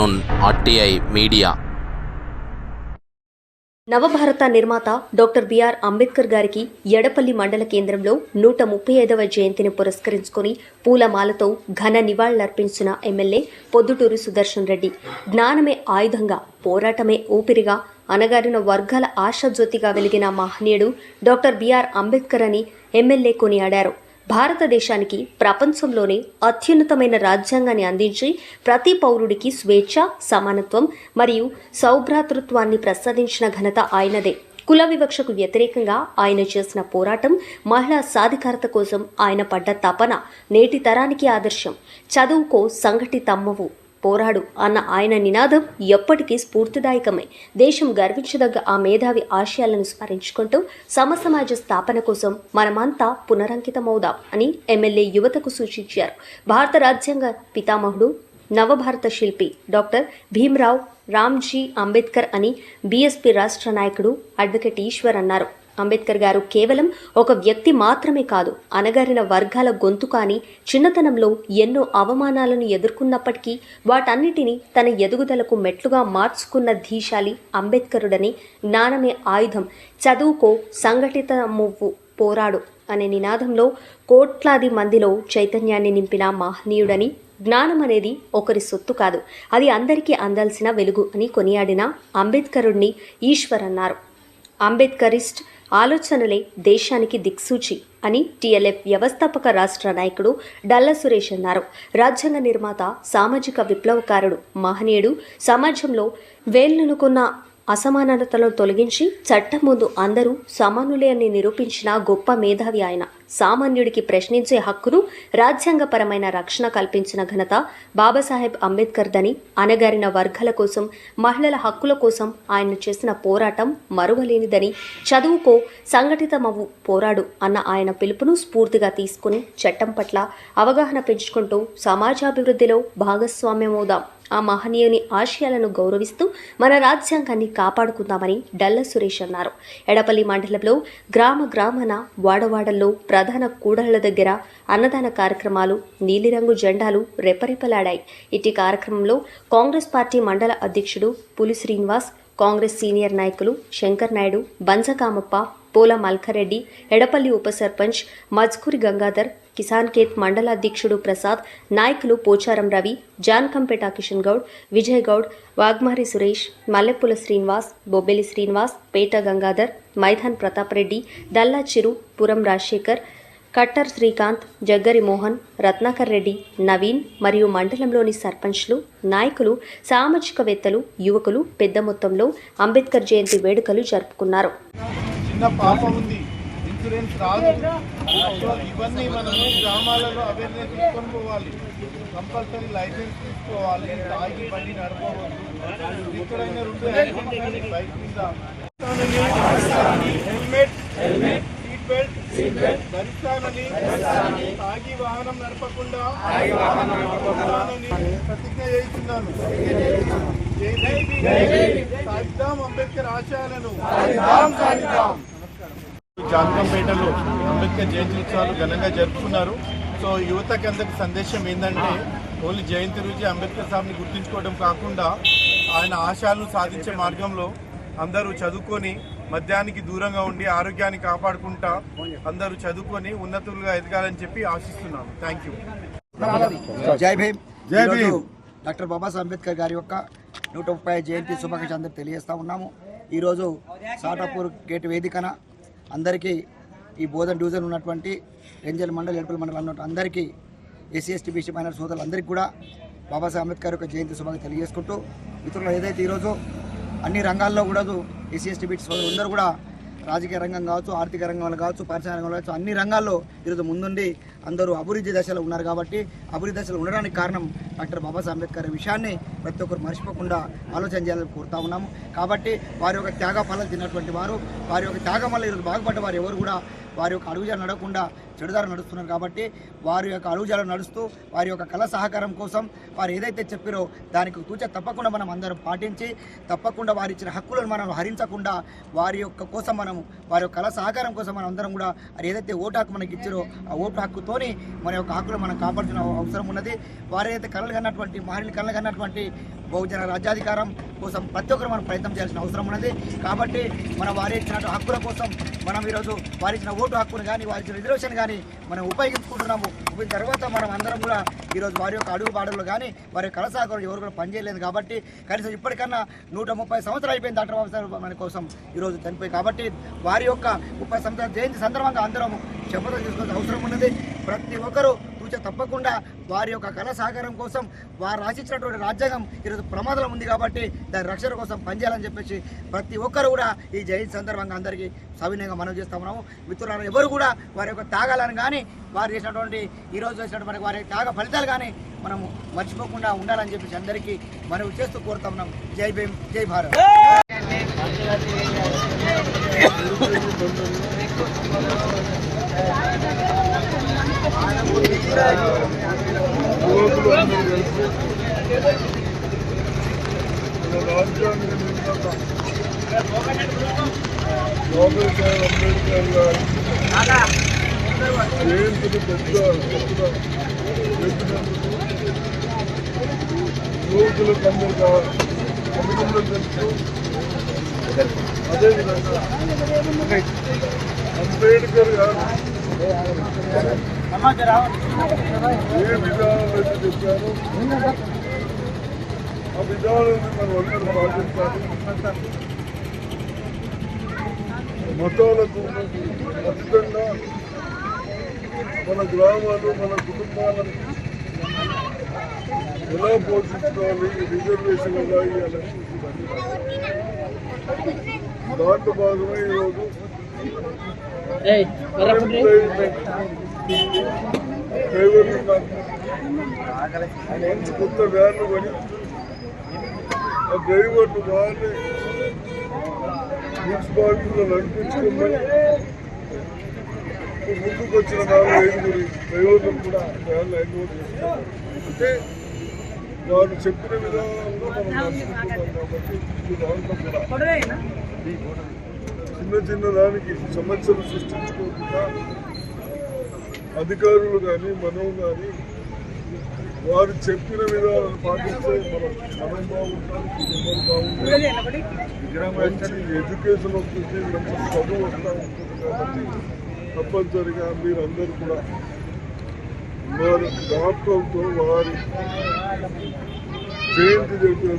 Afternoon RTI media. నవభారత నిర్మాత doctor BR Ambedkar గారికి ఎడపల్లి మండల కేంద్రంలో 135వ జయంతిని పురస్కరించుకొని పూలమాలతో ఘన నివాళులర్పించిన ఎమ్మెల్యే పొద్దుటూరు సుదర్శన్ రెడ్డి. జ్ఞానమే ఆయుధంగా, పోరాటమే ఊపిరిగా, అణగారిన వర్గాల ఆశాజ్యోతిగా వెలిగిన మహనీయుడు డాక్టర్ బిఆర్ అంబేద్కర్ అని ఎమ్మెల్యే కొనియాడారు. భారతదేశానికి ప్రపంచంలోనే అత్యున్నతమైన రాజ్యాంగాన్ని అందించి ప్రతి పౌరుడికి స్వేచ్ఛ, సమానత్వం మరియు సౌభ్రాతృత్వాన్ని ప్రసాదించిన ఘనత ఆయనదే. కుల వివక్షకు వ్యతిరేకంగా ఆయన చేసిన పోరాటం, మహిళా సాధికారత కోసం ఆయన పడ్డ తపన నేటి తరానికి ఆదర్శం. చదువుకో, సంఘటితమ్మవు, పోరాడు అన్న ఆయన నినాదం ఎప్పటికీ స్ఫూర్తిదాయకమే. దేశం గర్వించదగ్గ ఆ మేధావి ఆశయాలను స్మరించుకుంటూ సమసమాజ స్థాపన కోసం మనమంతా పునరంకితమవుదాం అని ఎమ్మెల్యే యువతకు సూచించారు. భారత రాజ్యాంగ పితామహుడు, నవభారత శిల్పి డాక్టర్ భీమ్రావ్ రామ్జీ అంబేద్కర్ అని బీఎస్పీ రాష్ట్ర నాయకుడు అడ్వకేట్ ఈశ్వర్ అన్నారు. అంబేద్కర్ గారు కేవలం ఒక వ్యక్తి మాత్రమే కాదు, అణగారిన వర్గాల గొంతు. కానీ చిన్నతనంలో ఎన్నో అవమానాలను ఎదుర్కొన్నప్పటికీ వాటన్నిటినీ తన ఎదుగుదలకు మెట్లుగా మార్చుకున్న ధీశాలి అంబేద్కరుడని, జ్ఞానమే ఆయుధం, చదువుకో, సంఘటిత మువ్వు, పోరాడు అనే నినాదంలో కోట్లాది మందిలో చైతన్యాన్ని నింపిన మహనీయుడని, జ్ఞానం అనేది ఒకరి సొత్తు కాదు, అది అందరికీ అందాల్సిన వెలుగు అని కొనియాడిన అంబేద్కరుడిని ఈశ్వర్ అన్నారు. అంబేద్కరిస్ట్ ఆలోచనలే దేశానికి దిక్సూచి అని టీఎల్ఎఫ్ వ్యవస్థాపక రాష్ట్ర నాయకుడు డల్లా సురేష్ అన్నారు. రాజ్యాంగ నిర్మాత, సామాజిక విప్లవకారుడు, మహనీయుడు, సమాజంలో వేళ్లనుకున్న అసమానతలను తొలగించి చట్టం ముందు అందరూ సమానులే అని నిరూపించిన గొప్ప మేధావి ఆయన. సామాన్యుడికి ప్రశ్నించే హక్కును, రాజ్యాంగపరమైన రక్షణ కల్పించిన ఘనత బాబాసాహెబ్ అంబేద్కర్ దని. అణగారిన వర్గాల కోసం, మహిళల హక్కుల కోసం ఆయన చేసిన పోరాటం మరువలేనిదని. చదువుకో, సంఘటితమవు, పోరాడు అన్న ఆయన పిలుపును స్ఫూర్తిగా తీసుకుని చట్టం పట్ల అవగాహన పెంచుకుంటూ సమాజాభివృద్ధిలో భాగస్వామ్యమవుదాం. ఆ మహనీయుని ఆశయాలను గౌరవిస్తూ మన రాజ్యాంగాన్ని కాపాడుకుందామని డల్లా సురేష్ అన్నారు. ఎడపల్లి మండలంలో గ్రామాన, వాడవాడల్లో, ప్రధాన కూడళ్ల దగ్గర అన్నదాన కార్యక్రమాలు, నీలిరంగు జెండాలు రెపరెపలాడాయి. ఇటీ కార్యక్రమంలో కాంగ్రెస్ పార్టీ మండల అధ్యక్షుడు పులి శ్రీనివాస్, కాంగ్రెస్ సీనియర్ నాయకులు శంకర్ నాయుడు, బంజకామప్ప, పోల మల్కారెడ్డి, ఎడపల్లి ఉప సర్పంచ్ మజ్కూరి గంగాధర్, కిసాన్ కేత్ మండల అధ్యక్షుడు ప్రసాద్, నాయకులు పోచారం రవి, జాన్కంపేట కిషన్ గౌడ్, విజయ్ గౌడ్, వాగ్మారి సురేష్, మల్లెపుల శ్రీనివాస్, బొబ్బెలి శ్రీనివాస్, పేట గంగాధర్, మైదాన్ ప్రతాప్ రెడ్డి, దల్లా చిరు, పురం రాజశేఖర్, కట్టర్ శ్రీకాంత్, జగ్గరి మోహన్, రత్నాకర్ రెడ్డి, నవీన్ మరియు మండలంలోని సర్పంచ్లు, నాయకులు, సామాజికవేత్తలు, యువకులు పెద్ద మొత్తంలో అంబేద్కర్ జయంతి వేడుకలు జరుపుకున్నారు. చిన్న పాప ఉంది, ఇన్సూరెన్స్ రాదు, ఇవన్నీ మనము గ్రామాలలో అవేర్నెస్ తీసుకొని పోవాలి. కంపల్సరీ లైసెన్స్ తీసుకోవాలి, తాగి బండి నడపవద్దు, ఎక్కడైనా 2 బైక్ మీద హెల్మెట్, సీట్ బెల్ట్ ధరిస్తానని, తాగి వాహనం నడపకుండా ప్రతిజ్ఞ చేస్తున్నాను. సాధిద్దాం అంబేద్కర్ ఆశయాలను. జాన్కంపేటలో అంబేద్కర్ జయంతి ఉత్సవాలు ఘనంగా జరుపుకున్నారు. సో యువతకి అందరికి సందేశం ఏంటంటే, ఓన్లీ జయంతి రోజు అంబేద్కర్ సాబ్ని గుర్తించుకోవడం కాకుండా ఆయన ఆశయాలను సాధించే మార్గంలో అందరూ చదువుకొని, మద్యానికి దూరంగా ఉండి ఆరోగ్యాన్ని కాపాడుకుంటా అందరూ చదువుకొని ఉన్నతులుగా ఎదగాలని చెప్పి ఆశిస్తున్నాను. Thank you. జై భీమ్. జై భీమ్. డాక్టర్ బాబాసాహెబ్ అంబేద్కర్ గారి యొక్క 135 జయంతి శుభాకాంక్షలు అందరికీ తెలియజేస్తూ ఉన్నాము. ఈరోజు సాటాపూర్ గేట్ వేదికన అందరికీ, ఈ బోధన్ డివిజన్ ఉన్నటువంటి రెంజల్ మండల్, ఎడపల్లి మండలం ఉన్నటువంటి అందరికీ, ఎస్సీ ఎస్టీ బీసీ మైనారిటీ సోదరులు అందరికీ కూడా బాబాసాహెబ్ అంబేద్కర్ యొక్క జయంతి శుభాకాంక్షలు తెలియజేసుకుంటూ, మిత్రులు ఏదైతే ఈరోజు అన్ని రంగాల్లో కూడా ఎస్సీ ఎస్టీ బీసీ సోదరులు అందరూ కూడా రాజకీయ రంగం కావచ్చు, ఆర్థిక రంగంలో కావచ్చు, పారిశ్రామిక రంగంలో కావచ్చు, అన్ని రంగాల్లో ఈరోజు ముందుండి అందరూ అభివృద్ధి దశలో ఉన్నారు. కాబట్టి అభివృద్ధి దశలో ఉండడానికి కారణం డాక్టర్ బాబాసాహెబ్ అంబేద్కర్ విషయాన్ని ప్రతి ఒక్కరు మర్చిపోకుండా ఆలోచన చేయాలని కోరుతా ఉన్నాము. కాబట్టి వారి యొక్క త్యాగ ఫలాలు తిన్నటువంటి వారు, వారి యొక్క త్యాగం వల్ల ఈరోజు బాగుపడ్డ వారు ఎవరు కూడా వారి యొక్క అడుగుజాడలు నడవకుండా చెడుదారు నడుస్తున్నారు కాబట్టి వారి యొక్క అడుగుజాడలు నడుస్తూ వారి యొక్క కళ సహకారం కోసం వారు ఏదైతే చెప్పారో దానికి తూచ తప్పకుండా మనం అందరం పాటించి తప్పకుండా వారి ఇచ్చిన హక్కులను మనం హరించకుండా వారి యొక్క కోసం మనము వారి యొక్క కళ సహకారం కోసం మనం అందరం కూడా అది ఏదైతే ఓటు హక్కు మనకి ఇచ్చారో ఆ ఓటు హక్కుతోని మన యొక్క హక్కులు మనం కాపాడుతున్న అవసరం ఉన్నది. వారు ఏదైతే కళలు కన్నటువంటి మహిళలు కళలు కన్నటువంటి బహుజన రాజ్యాధికారం కోసం ప్రతి ఒక్కరు మనం ప్రయత్నం చేయాల్సిన అవసరం ఉన్నది. కాబట్టి మనం వారి ఇచ్చిన హక్కుల కోసం మనం ఈరోజు వారి ఇచ్చిన ఓటు హక్కును కానీ వారి ఇచ్చిన రిజర్వేషన్ కానీ మనం ఉపయోగించుకుంటున్నాము. తర్వాత మనం అందరం కూడా ఈరోజు వారి యొక్క అడుగు బాటల్లో కానీ వారి యొక్క కళాశాఖలు ఎవరు కూడా పనిచేయలేదు కాబట్టి కనీసం ఇప్పటికన్నా 130 సంవత్సరాలు అయిపోయింది డాక్టర్ బాబాసాహెబ్ మన కోసం ఈరోజు చనిపోయి. కాబట్టి వారి యొక్క 30 సంవత్సరాల జయంతి సందర్భంగా అందరం శపథం చేసుకోవాల్సిన అవసరం ఉన్నది. ప్రతి ఒక్కరూ తప్పకుండా వారి యొక్క కళ సహకారం కోసం వారు రాసిచ్చినటువంటి రాజ్యాంగం ఈరోజు ప్రమాదంలో ఉంది కాబట్టి దాని రక్షణ కోసం పనిచేయాలని చెప్పేసి ప్రతి ఒక్కరు కూడా ఈ జయంతి సందర్భంగా అందరికీ సవినయంగా మనం చేస్తా ఉన్నాము. మిత్రులను ఎవరు కూడా వారి యొక్క త్యాగాలను కానీ వారు చేసినటువంటి ఈరోజు చేసినటువంటి వారి త్యాగ ఫలితాలు కానీ మనము మర్చిపోకుండా ఉండాలని చెప్పేసి అందరికీ మనం చేస్తూ కోరుతా ఉన్నాం. జై భీమ్, జై భారత్. అదేవిధంగా అంబేద్కర్ గారు ఏ విధానాలు అయితే చెప్పారో ఆ విధానాన్ని మనం అందరూ పాటించాలి. మతాలకు ఖచ్చితంగా మన గ్రామాలు మన కుటుంబాలను ఎలా పోషించుకోవాలి, రిజర్వేషన్ ఎలా ఇవ్వాలి, దాంట్లో భాగమే ఈరోజు మంచి కొత్త వ్యాన్లు కొని ఆ డ్రైవర్లు వాళ్ళని మున్సిపాలిటీలో నడిపించుకుని ముందుకు వచ్చిన 4-5 డ్రైవర్లు కూడా వ్యాన్లు ఎన్రోల్ చేస్తున్నారు. అంటే వారు చెప్పిన విధానంలో మనం నడుచుకుంటున్నాం కాబట్టి ఈ దాంట్లో కూడా చిన్న దానికి సమస్యలు సృష్టించుకోకుండా అధికారులు కానీ మనం కానీ వారు చెప్పిన విధానాలను పాటిస్తే మనం బాగుంటాం, కుటుంబం బాగుంటుంది, మంచి ఎడ్యుకేషన్ వస్తుంది, మంచి చదువు వస్తూ ఉంటుంది. కాబట్టి తప్పనిసరిగా మీరందరూ కూడా వారి డాక్టర్లతో వారి జయంతి జరిపే